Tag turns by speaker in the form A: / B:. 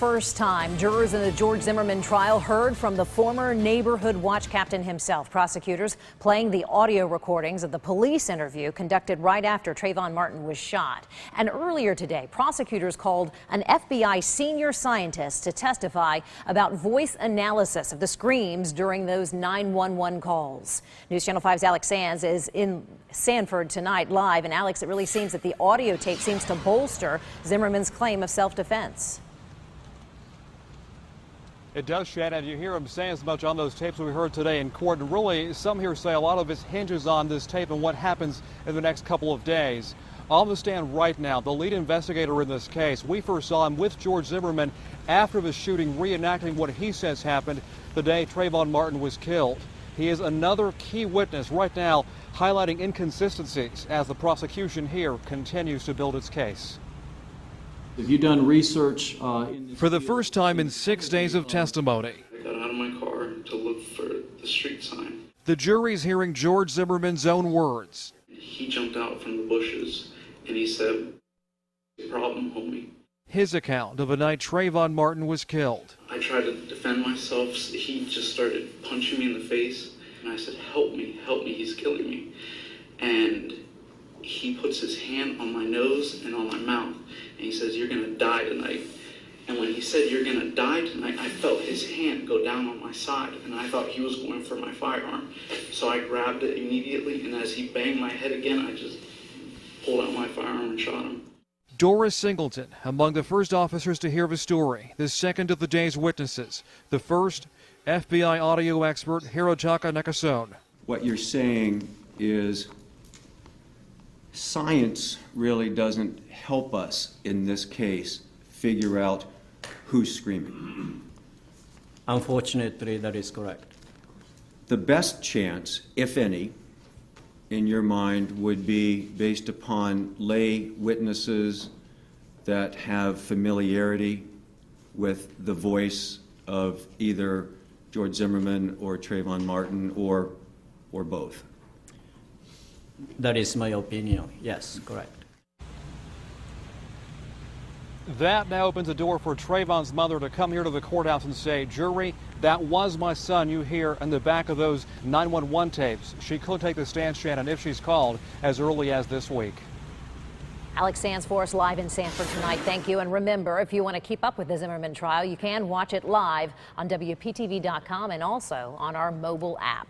A: First time jurors in the George Zimmerman trial heard from the former neighborhood watch captain himself. Prosecutors playing the audio recordings of the police interview conducted right after Trayvon Martin was shot. And earlier today, prosecutors called an FBI senior scientist to testify about voice analysis of the screams during those 911 calls. News Channel 5's Alex Sanz is in Sanford tonight live. And Alex, it really seems that the audio tape seems to bolster Zimmerman's claim of self-defense.
B: It does, Shannon. You hear him saying as much on those tapes we heard today in court. And really, some here say a lot of it hinges on this tape and what happens in the next couple of days. On the stand right now, the lead investigator in this case, we first saw him with George Zimmerman after the shooting, reenacting what he says happened the day Trayvon Martin was killed. He is another key witness right now, highlighting inconsistencies as the prosecution here continues to build its case.
C: Have you done research
B: for the first time in 6 days of testimony?
D: I got out of my car to look for the street sign.
B: The jury's hearing George Zimmerman's own words.
D: He jumped out from the bushes and he said, "Problem, homie."
B: His account of a night Trayvon Martin was killed.
D: I tried to defend myself. He just started punching me in the face. And I said, help me, he's killing me. And he puts his hand on my nose and on my mouth. And he says, "You're going to die tonight." And when he said, "You're going to die tonight," I felt his hand go down on my side. And I thought he was going for my firearm. So I grabbed it immediately. And as he banged my head again, I just pulled out my firearm and shot him.
B: Doris Singleton, among the first officers to hear the story, the second of the day's witnesses. The first, FBI audio expert Hirotaka Nakasone.
E: What you're saying is science really doesn't help us in this case figure out who's screaming.
C: Unfortunately, that is correct.
E: The best chance, if any, in your mind would be based upon lay witnesses that have familiarity with the voice of either George Zimmerman or Trayvon Martin or both.
C: That is my opinion. Yes, correct.
B: That now opens a door for Trayvon's mother to come here to the courthouse and say, "Jury, that was my son you hear in the back of those 911 tapes." She could take the stand, Shannon, if she's called as early as this week.
A: Alex Sanz for us live in Sanford tonight. Thank you. And remember, if you want to keep up with the Zimmerman trial, you can watch it live on WPTV.com and also on our mobile app.